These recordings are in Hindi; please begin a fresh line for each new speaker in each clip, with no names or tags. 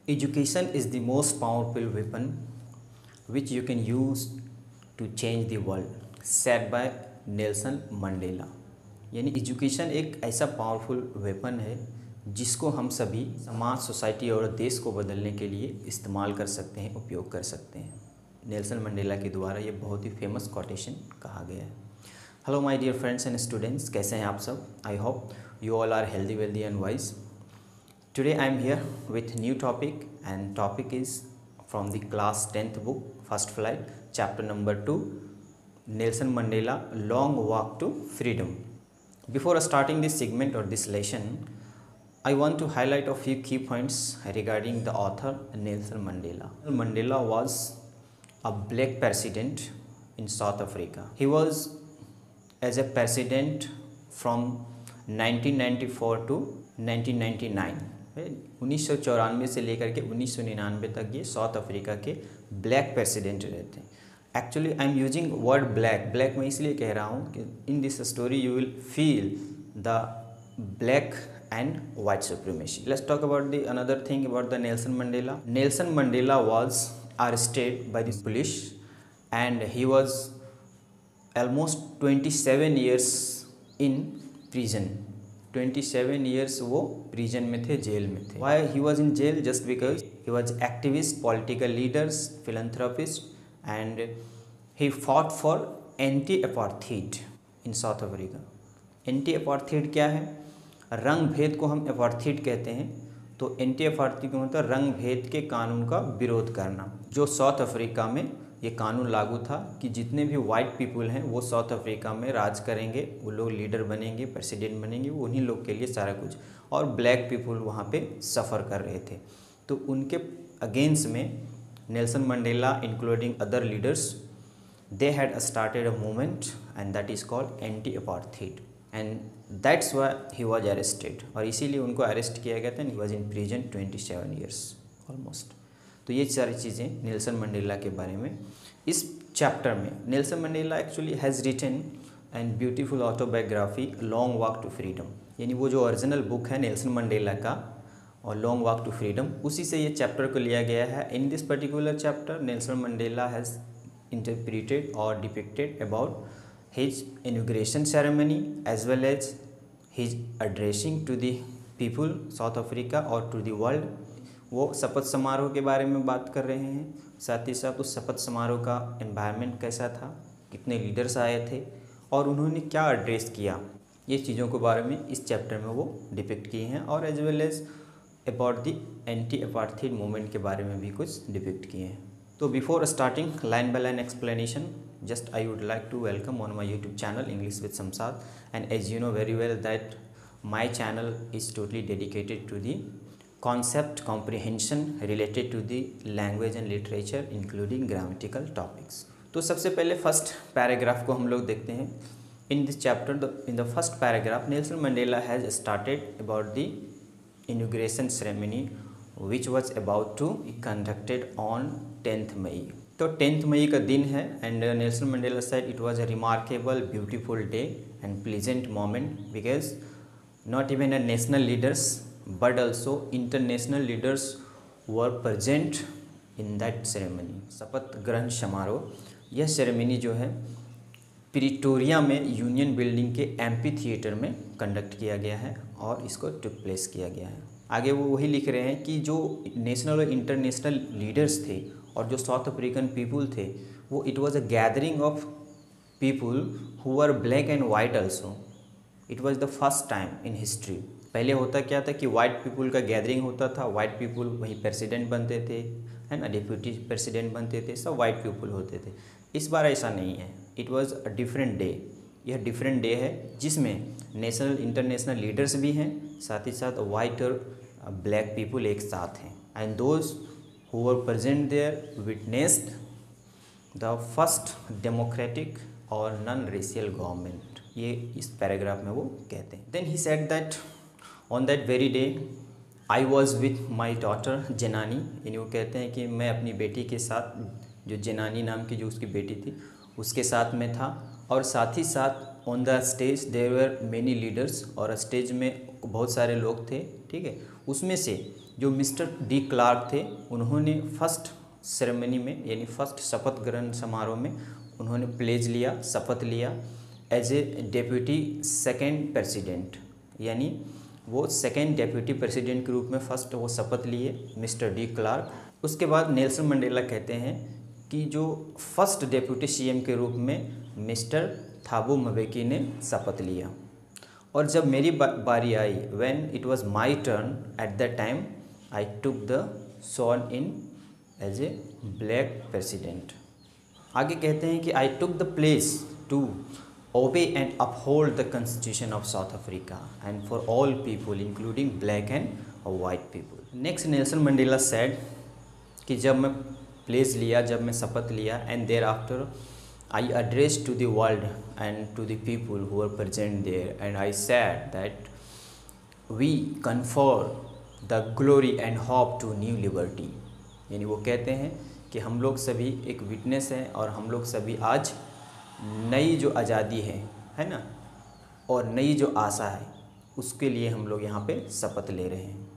Education is the most powerful weapon which you can use to change the world, said by Nelson Mandela. यानी एजुकेशन एक ऐसा पावरफुल वेपन है जिसको हम सभी समाज, सोसाइटी और देश को बदलने के लिए इस्तेमाल कर सकते हैं, उपयोग कर सकते हैं। नेल्सन मंडेला के द्वारा ये बहुत ही फेमस कोटेशन कहा गया है। Hello my dear friends and students, कैसे हैं आप सब? I hope you all are healthy, wealthy and wise. Today I am here with new topic, and topic is from the class 10th book First Flight, chapter number 2, Nelson Mandela Long Walk to Freedom. Before starting this segment or this lesson, I want to highlight a few key points regarding the author Nelson Mandela. Mandela was a black president in South Africa. He was as a president from 1994 to 1999। 1994 से लेकर के 1999 तक ये साउथ अफ्रीका के ब्लैक प्रेसिडेंट रहे थे। Actually I am using word black मैं इसलिए कह रहा हूँ कि in this story you will feel the black and white supremacy. Let's talk about the another thing about the Nelson Mandela. Nelson Mandela was arrested by the police and he was almost 27 years in prison। 27 years वो प्रिजन में थे, जेल में थे। Why he was in jail? Just because he was activist, political leaders, philanthropist, and he fought for anti-apartheid in South Africa। anti-apartheid क्या है? रंग भेद को हम apartheid कहते हैं, तो anti-apartheid का मतलब रंग भेद के कानून का विरोध करना। जो साउथ अफ्रीका में ये कानून लागू था कि जितने भी वाइट पीपल हैं वो साउथ अफ्रीका में राज करेंगे, वो लोग लीडर बनेंगे, प्रेसिडेंट बनेंगे, वो उन्हीं लोग के लिए सारा कुछ, और ब्लैक पीपल वहाँ पे सफ़र कर रहे थे। तो उनके अगेंस्ट में Nelson Mandela including other leaders, they had started a movement and that is called anti apartheid, and that's why he was arrested. और इसीलिए उनको अरेस्ट किया गया था and he was in prison 27 years almost. तो ये सारी चीज़ें नेल्सन मंडेला के बारे में इस चैप्टर में। Nelson Mandela actually has written and beautiful autobiography long walk to freedom. यानी वो जो ओरिजिनल बुक है नेल्सन मंडेला का और लॉन्ग वॉक टू फ्रीडम, उसी से ये चैप्टर को लिया गया है। In this particular chapter Nelson Mandela has interpreted और depicted about his inauguration ceremony as well as his addressing to the people South Africa और टू द वर्ल्ड। वो शपथ समारोह के बारे में बात कर रहे हैं, साथ ही साथ उस शपथ समारोह का एनवायरनमेंट कैसा था, कितने लीडर्स आए थे और उन्होंने क्या एड्रेस किया, ये चीज़ों के बारे में इस चैप्टर में वो डिपिक्ट किए हैं। और as well as about the anti apartheid movement के बारे में भी कुछ डिपिक्ट किए हैं। तो before starting line by line explanation, just I would like to welcome on my YouTube channel English with Shamshad. And as you know very well that my channel is totally dedicated to the concept comprehension related to the language and literature including grammatical topics। तो सबसे पहले फर्स्ट पैराग्राफ को हम लोग देखते हैं। In this chapter in the first paragraph Nelson Mandela has started about the inauguration ceremony which was about to be conducted on 10th May. तो 10th मई का दिन है and Nelson Mandela said it was a remarkable beautiful day and pleasant moment because not even a national leaders but also international leaders were present in that ceremony। शपथ ग्रहण समारोह, यह सेरेमनी जो है प्रिटोरिया में यूनियन बिल्डिंग के एम्पी थिएटर में कंडक्ट किया गया है और इसको टुक प्लेस किया गया है। आगे वो वही लिख रहे हैं कि जो नेशनल और इंटरनेशनल लीडर्स थे और जो साउथ अफ्रीकन पीपल थे, वो it was a gathering of people who were black and white also. It was the first time in history. पहले होता क्या था कि वाइट पीपल का गैदरिंग होता था, वाइट पीपल वहीं प्रेसिडेंट बनते थे, है ना, डिप्यूटी प्रेसिडेंट बनते थे, सब वाइट पीपल होते थे। इस बार ऐसा नहीं है, it was a different day. यह डिफरेंट डे है जिसमें नेशनल इंटरनेशनल लीडर्स भी हैं, साथ ही साथ वाइट और ब्लैक पीपल एक साथ हैं। And those who were present there witnessed the first democratic और नॉन रेशियल गवर्नमेंट। ये इस पैराग्राफ में वो कहते हैं। Then he said that on that very day I was with my daughter Zenani. यानी वो कहते हैं कि मैं अपनी बेटी के साथ, जो जेनानी नाम की जो उसकी बेटी थी, उसके साथ में था। और साथ ही साथ on the stage there were many leaders, और स्टेज में बहुत सारे लोग थे, ठीक है। उसमें से जो मिस्टर डी क्लार्क थे उन्होंने फर्स्ट सेरेमनी में यानी फर्स्ट शपथ ग्रहण समारोह में उन्होंने प्लेज लिया, शपथ लिया as a deputy second president, यानी वो सेकेंड डेप्यूटी प्रेसिडेंट के रूप में फर्स्ट वो शपथ लिए मिस्टर डी क्लार्क। उसके बाद नेल्सन मंडेला कहते हैं कि जो फर्स्ट डेप्यूटी सीएम के रूप में मिस्टर थाबो म्बेकी ने शपथ लिया। और जब मेरी बारी आई, when it was my turn, at that time I took the sworn in as a black president. आगे कहते हैं कि I took the place to obey and uphold the constitution of South Africa and for all people including black and white people. Next, Nelson Mandela said कि जब मैं प्लेस लिया, जब मैं शपथ लिया, and thereafter I addressed to the world and to the people who were present there, and I said that we confer the glory and hope to new liberty. यानी वो कहते हैं कि हम लोग सभी एक विटनेस हैं और हम लोग सभी आज नई जो आज़ादी है ना, और नई जो आशा है उसके लिए हम लोग यहाँ पे शपथ ले रहे हैं,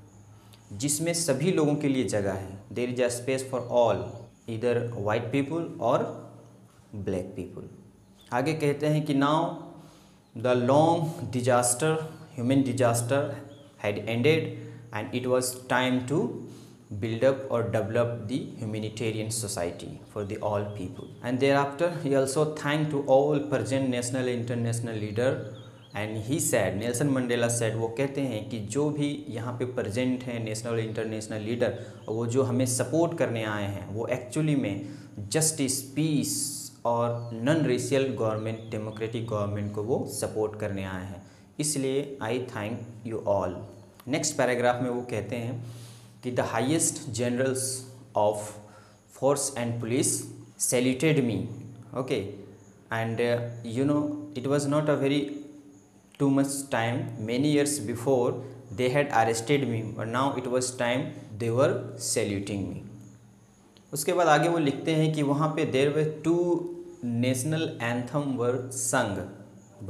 जिसमें सभी लोगों के लिए जगह है। There is a space for all, इधर वाइट पीपल और ब्लैक पीपल। आगे कहते हैं कि now the long disaster, human disaster had ended and it was time to build up or develop the humanitarian society for the all people. And thereafter he also thanked to all present national international leader and he said, Nelson Mandela said, वो कहते हैं कि जो भी यहाँ पे प्रेजेंट हैं नेशनल इंटरनेशनल लीडर, वो जो हमें सपोर्ट करने आए हैं वो एक्चुअली में जस्टिस, पीस और non racial government, democratic government को वो सपोर्ट करने आए हैं, इसलिए आई thank you all. Next paragraph में वो कहते हैं कि the highest generals of force and police saluted me, okay, and you know it was not a very too much time, many years before they had arrested me, but now it was time they were saluting me. उसके बाद आगे वो लिखते हैं कि वहाँ पे there were two national anthem were sung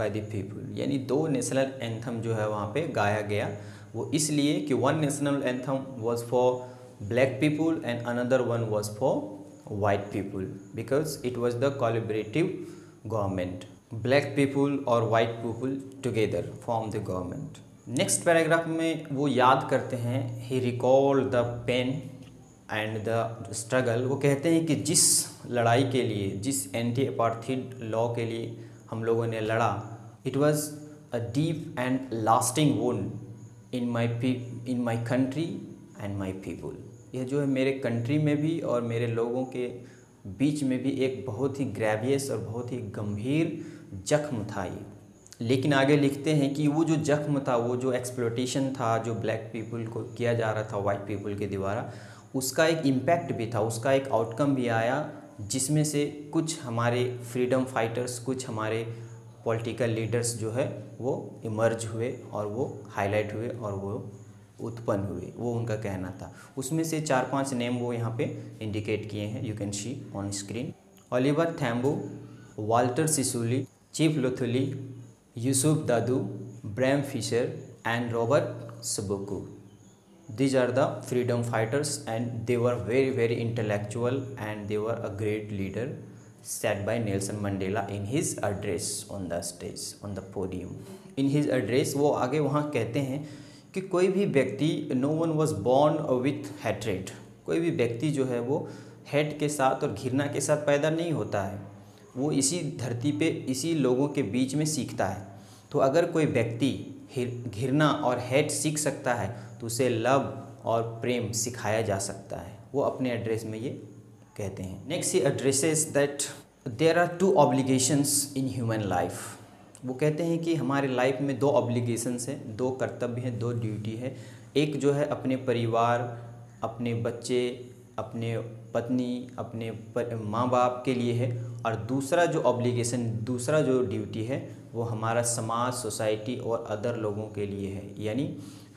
by the people, यानी दो नेशनल एंथम जो है वहाँ पे गाया गया। वो इसलिए कि one national anthem was for black people and another one was for white people because it was the collaborative government. Black people और white people together form the government. Next paragraph में वो याद करते हैं, he recalled the pain and the struggle. वो कहते हैं कि जिस लड़ाई के लिए, जिस एंटी अपार्थाइड लॉ के लिए हम लोगों ने लड़ा, it was a deep and lasting wound in my country and my people. यह जो है मेरे कंट्री में भी और मेरे लोगों के बीच में भी एक बहुत ही ग्रेवियस और बहुत ही गंभीर जख्म था ये। लेकिन आगे लिखते हैं कि वो जो जख्म था, वो जो एक्सप्लॉयटेशन था जो ब्लैक पीपल को किया जा रहा था वाइट पीपल के द्वारा, उसका एक इम्पैक्ट भी था, उसका एक आउटकम भी आया, जिसमें से कुछ हमारे फ्रीडम फाइटर्स, कुछ हमारे पॉलिटिकल लीडर्स जो है वो इमर्ज हुए और वो हाईलाइट हुए और वो उत्पन्न हुए, वो उनका कहना था। उसमें से 4-5 नेम वो यहाँ पे इंडिकेट किए हैं, you can see on screen. Oliver Tambo, Walter Sisulu, Chief Luthuli, Yusuf Dadoo, Bram Fischer and Robert Sobukwe. These are the freedom fighters and they were very very intellectual and they were a great leader said by Nelson Mandela in his address on the stage, on the podium. In his address वो आगे वहाँ कहते हैं कि कोई भी व्यक्ति, no one was born with hatred. कोई भी व्यक्ति जो है वो हेट के साथ और घृणा के साथ पैदा नहीं होता है, वो इसी धरती पे इसी लोगों के बीच में सीखता है। तो अगर कोई व्यक्ति घृणा और हेट सीख सकता है तो उसे लव और प्रेम सिखाया जा सकता है, वो अपने एड्रेस में ये कहते हैं। Next he addresses that there are 2 obligations in human life. वो कहते हैं कि हमारे लाइफ में 2 ऑब्लिगेशंस हैं, 2 कर्तव्य हैं, 2 ड्यूटी है। एक जो है अपने परिवार, अपने बच्चे, अपने पत्नी, अपने माँ बाप के लिए है, और दूसरा जो ऑब्लिगेशन, दूसरा जो ड्यूटी है वो हमारा समाज, सोसाइटी और अदर लोगों के लिए है। यानी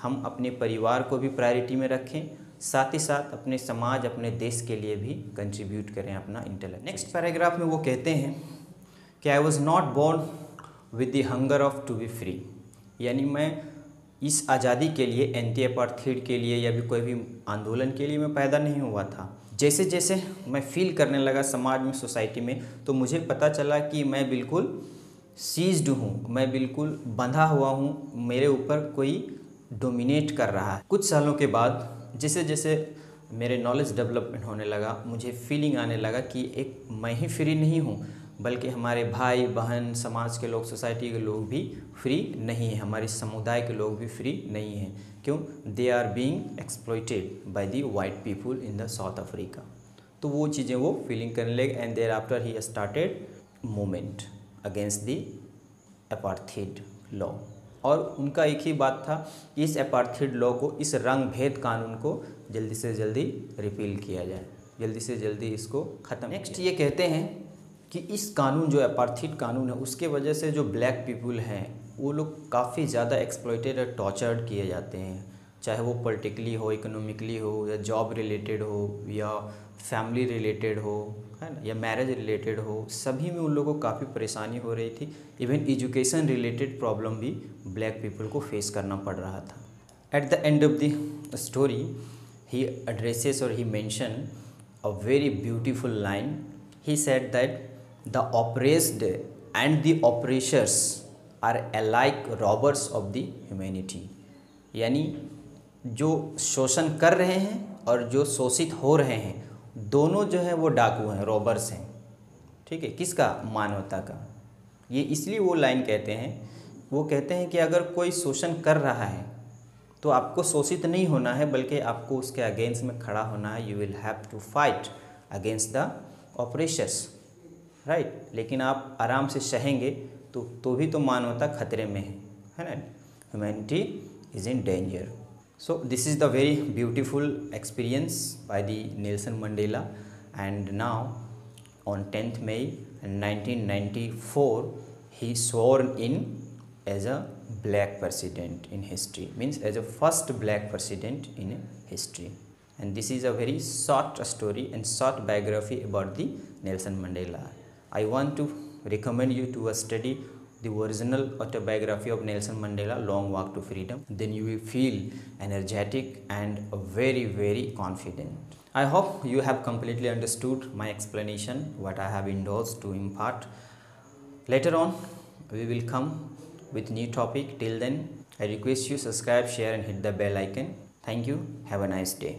हम अपने परिवार को भी प्रायोरिटी में रखें, साथ ही साथ अपने समाज, अपने देश के लिए भी कंट्रीब्यूट करें अपना इंटेलेक्ट। नेक्स्ट पैराग्राफ में वो कहते हैं कि I was not born with the hunger of to be free, यानी मैं इस आज़ादी के लिए, एंटी अपार्थाइड के लिए या भी कोई भी आंदोलन के लिए मैं पैदा नहीं हुआ था। जैसे जैसे मैं फील करने लगा समाज में, सोसाइटी में, तो मुझे पता चला कि मैं बिल्कुल सीज्ड हूँ, मैं बिल्कुल बंधा हुआ हूँ, मेरे ऊपर कोई डोमिनेट कर रहा है। कुछ सालों के बाद जैसे जैसे मेरे नॉलेज डेवलपमेंट होने लगा, मुझे फीलिंग आने लगा कि एक मैं ही फ्री नहीं हूँ, बल्कि हमारे भाई बहन, समाज के लोग, सोसाइटी के लोग भी फ्री नहीं हैं, हमारे समुदाय के लोग भी फ्री नहीं हैं। क्यों? They are being exploited by the white people in the South Africa. तो वो चीज़ें वो फीलिंग करने लगे and thereafter he started movement against the apartheid law. और उनका एक ही बात था कि इस अपार्थाइड लॉ को, इस रंग भेद कानून को जल्दी से जल्दी रिपील किया जाए, जल्दी से जल्दी इसको ख़त्म। नेक्स्ट ये कहते हैं कि इस कानून, जो अपार्थाइड कानून है, उसके वजह से जो ब्लैक पीपल हैं वो लोग काफ़ी ज़्यादा एक्सप्लॉइटेड और टॉर्चर्ड किए जाते हैं, चाहे वो पॉलिटिकली हो, इकोनॉमिकली हो, या जॉब रिलेटेड हो, या फैमिली रिलेटेड हो, है ना, या मैरिज रिलेटेड हो, सभी में उन लोगों को काफ़ी परेशानी हो रही थी। इवन एजुकेशन रिलेटेड प्रॉब्लम भी ब्लैक पीपल को फेस करना पड़ रहा था। At the end of the story he addresses or he mentioned a very beautiful line. He said that the oppressed and the oppressors are alike robbers of the humanity. यानी जो शोषण कर रहे हैं और जो शोषित हो रहे हैं, दोनों जो है वो डाकू हैं, रॉबर्स हैं। ठीक है, किसका? मानवता का। ये इसलिए वो लाइन कहते हैं, वो कहते हैं कि अगर कोई शोषण कर रहा है तो आपको शोषित नहीं होना है, बल्कि आपको उसके अगेंस्ट में खड़ा होना है। You will have to fight against the oppressors, right. लेकिन आप आराम से सहेंगे तो भी तो मानवता खतरे में है ना। Humanity is in danger. So this is the very beautiful experience by the Nelson Mandela. And now on 10th May 1994 he sworn in as a black president in history, means as a first black president in history. And this is a very short story and short biography about the Nelson Mandela. I want to recommend you to study the original autobiography of Nelson Mandela, Long Walk to Freedom. Then you will feel energetic and very, very confident. I hope you have completely understood my explanation, what I have endorsed to impart. Later on we will come with new topic. Till then, I request you subscribe, share and hit the bell icon. Thank you. Have a nice day.